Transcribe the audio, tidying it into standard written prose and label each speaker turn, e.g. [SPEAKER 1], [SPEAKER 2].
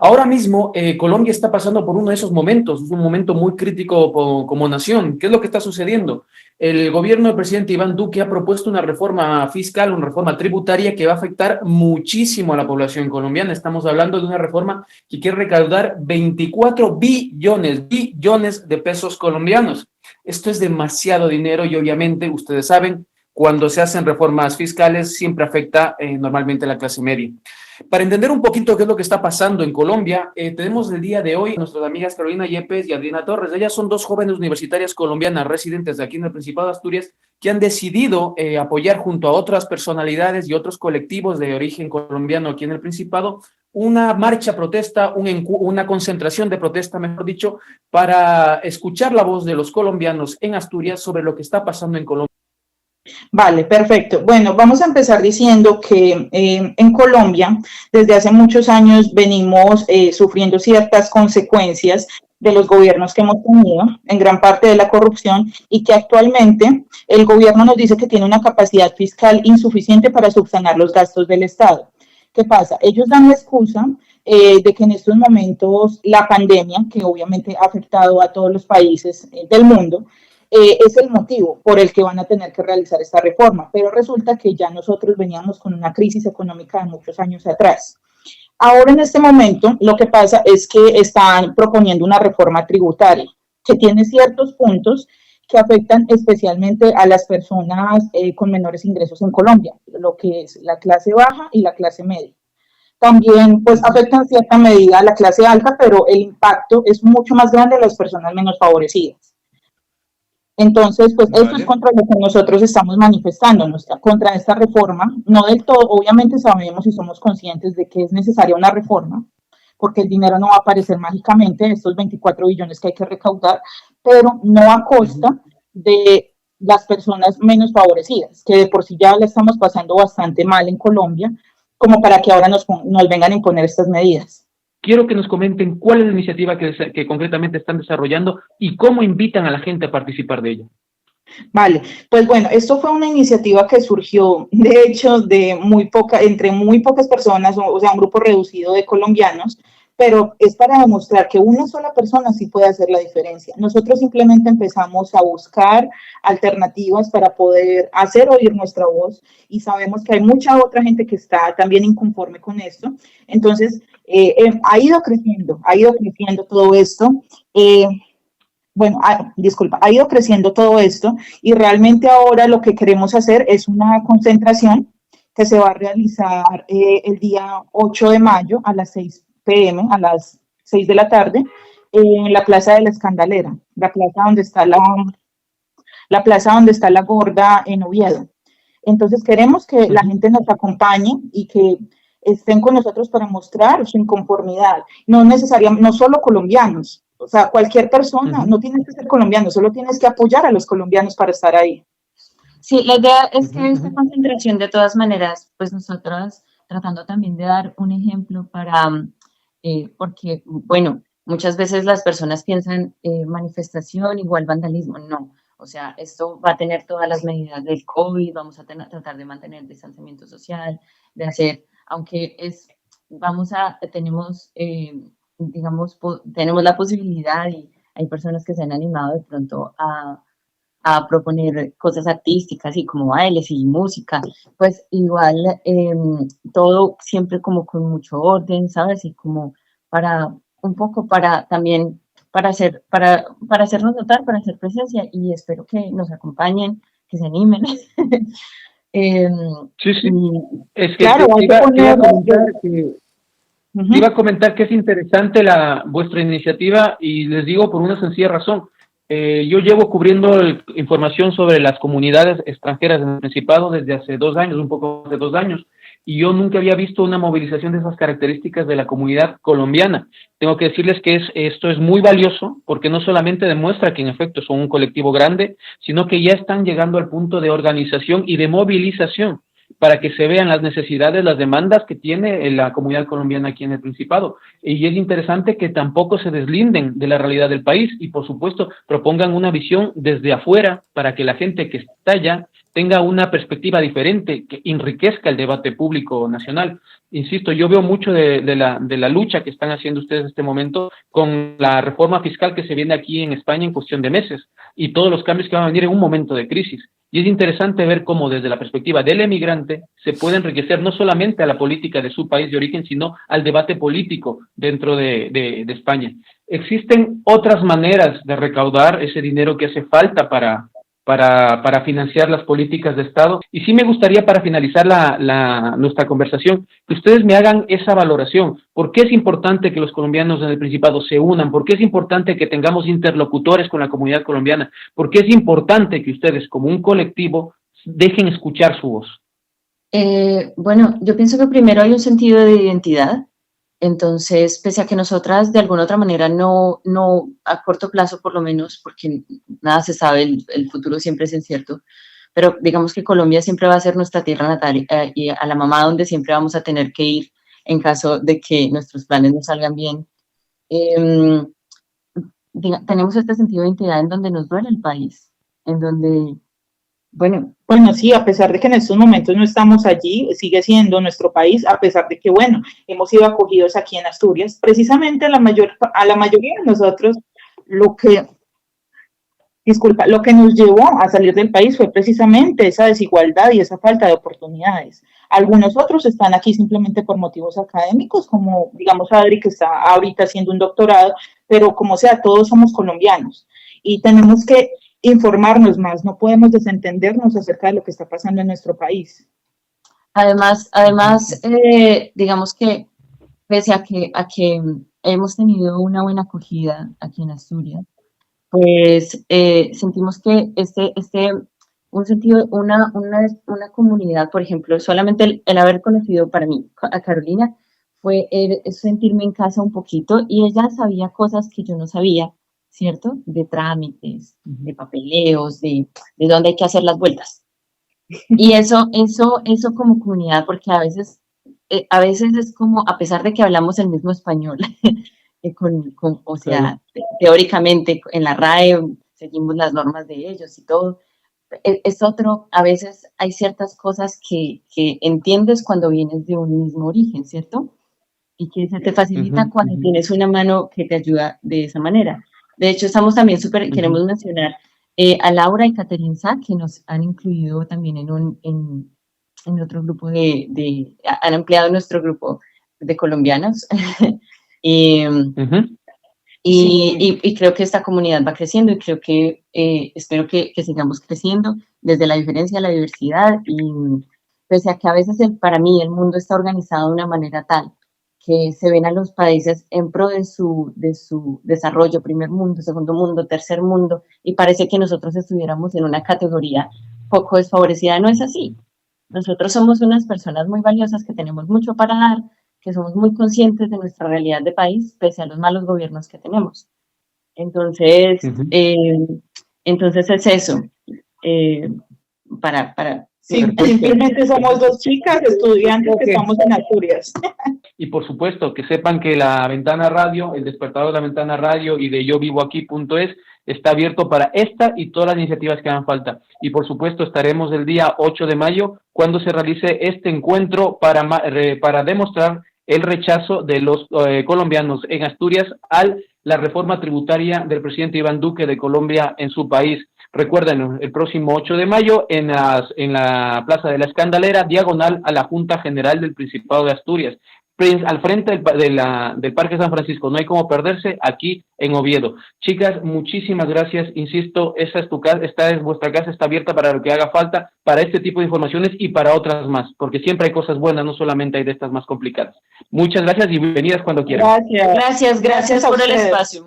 [SPEAKER 1] Ahora mismo, Colombia está pasando por uno de esos momentos, un momento muy crítico como nación. ¿Qué es lo que está sucediendo? El gobierno del presidente Iván Duque ha propuesto una reforma fiscal, una reforma tributaria que va a afectar muchísimo a la población colombiana. Estamos hablando de una reforma que quiere recaudar 24 billones de pesos colombianos. Esto es demasiado dinero y obviamente, ustedes saben, cuando se hacen reformas fiscales siempre afecta normalmente a la clase media. Para entender un poquito qué es lo que está pasando en Colombia, tenemos el día de hoy a nuestras amigas Carolina Yepes y Adriana Torres. Ellas son dos jóvenes universitarias colombianas residentes de aquí en el Principado de Asturias que han decidido apoyar junto a otras personalidades y otros colectivos de origen colombiano aquí en el Principado una marcha protesta, una concentración de protesta, mejor dicho, para escuchar la voz de los colombianos en Asturias sobre lo que está pasando en Colombia.
[SPEAKER 2] Vale, perfecto. Bueno, vamos a empezar diciendo que en Colombia desde hace muchos años venimos sufriendo ciertas consecuencias de los gobiernos que hemos tenido, en gran parte de la corrupción, y que actualmente el gobierno nos dice que tiene una capacidad fiscal insuficiente para subsanar los gastos del Estado. ¿Qué pasa? Ellos dan la excusa de que en estos momentos la pandemia, que obviamente ha afectado a todos los países del mundo, es el motivo por el que van a tener que realizar esta reforma, pero resulta que ya nosotros veníamos con una crisis económica de muchos años atrás. Ahora en este momento lo que pasa es que están proponiendo una reforma tributaria que tiene ciertos puntos que afectan especialmente a las personas con menores ingresos en Colombia, lo que es la clase baja y la clase media. También pues afecta en cierta medida a la clase alta, pero el impacto es mucho más grande a las personas menos favorecidas. Entonces, pues esto es
[SPEAKER 1] Vale.
[SPEAKER 2] contra lo que nosotros estamos manifestándonos, contra esta reforma. No del todo, obviamente sabemos y somos conscientes de que es necesaria una reforma, porque el dinero no va a aparecer mágicamente, estos 24 billones que hay que recaudar, pero no a costa de las personas menos favorecidas, que de por sí ya le estamos pasando bastante mal en Colombia, como para que ahora nos vengan a imponer estas medidas.
[SPEAKER 1] Quiero que nos comenten cuál es la iniciativa que concretamente están desarrollando y cómo invitan a la gente a participar de ella.
[SPEAKER 2] Vale, pues bueno, esto fue una iniciativa que surgió, de hecho, entre muy pocas personas, o sea, un grupo reducido de colombianos, pero es para demostrar que una sola persona sí puede hacer la diferencia. Nosotros simplemente empezamos a buscar alternativas para poder hacer oír nuestra voz y sabemos que hay mucha otra gente que está también inconforme con esto. Entonces, ha ido creciendo todo esto. Bueno, disculpa, ha ido creciendo todo esto y realmente ahora lo que queremos hacer es una concentración que se va a realizar el día 8 de mayo a las 6 p.m., a las 6 de la tarde, en la Plaza de la Escandalera, la plaza donde está la Gorda en Oviedo. Entonces queremos que la gente nos acompañe y que estén con nosotros para mostrar su inconformidad, no necesariamente, no solo colombianos, o sea, cualquier persona, no tienes que ser colombiano, solo tienes que apoyar a los colombianos para estar ahí.
[SPEAKER 3] Sí, la idea es que esta concentración, de todas maneras, pues nosotros tratando también de dar un ejemplo porque, bueno, muchas veces las personas piensan manifestación igual vandalismo, no. O sea, esto va a tener todas las medidas del COVID, vamos a tratar de mantener el distanciamiento social, de hacer, aunque tenemos, digamos, tenemos la posibilidad y hay personas que se han animado de pronto a proponer cosas artísticas y como bailes y música, pues igual todo siempre como con mucho orden, ¿sabes? Y como un poco para también, para hacernos notar, para hacer presencia y espero que nos acompañen, que se animen.
[SPEAKER 1] Sí, sí. Es que
[SPEAKER 2] claro,
[SPEAKER 1] te iba a comentar que es interesante vuestra iniciativa y les digo por una sencilla razón. Yo llevo cubriendo información sobre las comunidades extranjeras en el Principado desde hace 2 años, un poco de 2 años, y yo nunca había visto una movilización de esas características de la comunidad colombiana. Tengo que decirles que esto es muy valioso porque no solamente demuestra que en efecto son un colectivo grande, sino que ya están llegando al punto de organización y de movilización para que se vean las necesidades, las demandas que tiene la comunidad colombiana aquí en el Principado. Y es interesante que tampoco se deslinden de la realidad del país y, por supuesto, propongan una visión desde afuera para que la gente que está allá tenga una perspectiva diferente, que enriquezca el debate público nacional. Insisto, yo veo mucho de la lucha que están haciendo ustedes en este momento con la reforma fiscal que se viene aquí en España en cuestión de meses y todos los cambios que van a venir en un momento de crisis. Y es interesante ver cómo desde la perspectiva del emigrante se puede enriquecer no solamente a la política de su país de origen, sino al debate político dentro de España. Existen otras maneras de recaudar ese dinero que hace falta para financiar las políticas de Estado. Y sí me gustaría, para finalizar nuestra conversación, que ustedes me hagan esa valoración. ¿Por qué es importante que los colombianos en el Principado se unan? ¿Por qué es importante que tengamos interlocutores con la comunidad colombiana? ¿Por qué es importante que ustedes, como un colectivo, dejen escuchar su voz?
[SPEAKER 3] Bueno, yo pienso que primero hay un sentido de identidad. Entonces, pese a que nosotras de alguna otra manera no a corto plazo por lo menos, porque nada se sabe, el futuro siempre es incierto, pero digamos que Colombia siempre va a ser nuestra tierra natal y a la mamá donde siempre vamos a tener que ir en caso de que nuestros planes no salgan bien. Tenemos este sentido de identidad en donde nos duele el país, en donde...
[SPEAKER 2] Bueno, sí, a pesar de que en estos momentos no estamos allí, sigue siendo nuestro país, a pesar de que, bueno, hemos sido acogidos aquí en Asturias. Precisamente a la mayoría de nosotros, lo que nos llevó a salir del país fue precisamente esa desigualdad y esa falta de oportunidades. Algunos otros están aquí simplemente por motivos académicos, como, digamos, Adri, que está ahorita haciendo un doctorado, pero como sea, todos somos colombianos y tenemos que informarnos más, no podemos desentendernos acerca de lo que está pasando en nuestro país.
[SPEAKER 3] Además, digamos que pese a que hemos tenido una buena acogida aquí en Asturias, pues sentimos que un sentido, una comunidad, por ejemplo, solamente el haber conocido para mí a Carolina fue sentirme en casa un poquito, y ella sabía cosas que yo no sabía, ¿cierto? De trámites, de papeleos, de dónde hay que hacer las vueltas. Y eso como comunidad, porque a veces es como, a pesar de que hablamos el mismo español, o sea, teóricamente en la RAE seguimos las normas de ellos y todo, a veces hay ciertas cosas que entiendes cuando vienes de un mismo origen, ¿cierto? Y que se te facilita cuando tienes una mano que te ayuda de esa manera. De hecho, estamos también queremos mencionar a Laura y Catherine Sá, que nos han incluido también en otro grupo han ampliado nuestro grupo de colombianos. Y creo que esta comunidad va creciendo, y creo que espero que sigamos creciendo desde la diferencia a la diversidad, y pese a que a veces para mí el mundo está organizado de una manera tal que se ven a los países en pro de su desarrollo, primer mundo, segundo mundo, tercer mundo, y parece que nosotros estuviéramos en una categoría poco desfavorecida. No es así. Nosotros somos unas personas muy valiosas que tenemos mucho para dar, que somos muy conscientes de nuestra realidad de país, pese a los malos gobiernos que tenemos. Entonces, entonces es eso.
[SPEAKER 2] Sí, simplemente somos dos chicas estudiantes que estamos en Asturias.
[SPEAKER 1] Y por supuesto, que sepan que la Ventana Radio, el despertador de la Ventana Radio y de yovivoaquí.es está abierto para esta y todas las iniciativas que hagan falta. Y por supuesto estaremos el día 8 de mayo cuando se realice este encuentro para demostrar el rechazo de los colombianos en Asturias a la reforma tributaria del presidente Iván Duque de Colombia en su país. Recuerden, el próximo 8 de mayo en la Plaza de la Escandalera, diagonal a la Junta General del Principado de Asturias, al frente del Parque San Francisco. No hay como perderse, aquí en Oviedo. Chicas, muchísimas gracias. Insisto, esta es vuestra casa, está abierta para lo que haga falta, para este tipo de informaciones y para otras más, porque siempre hay cosas buenas, no solamente hay de estas más complicadas. Muchas gracias y bienvenidas cuando quieran.
[SPEAKER 2] Gracias por el espacio.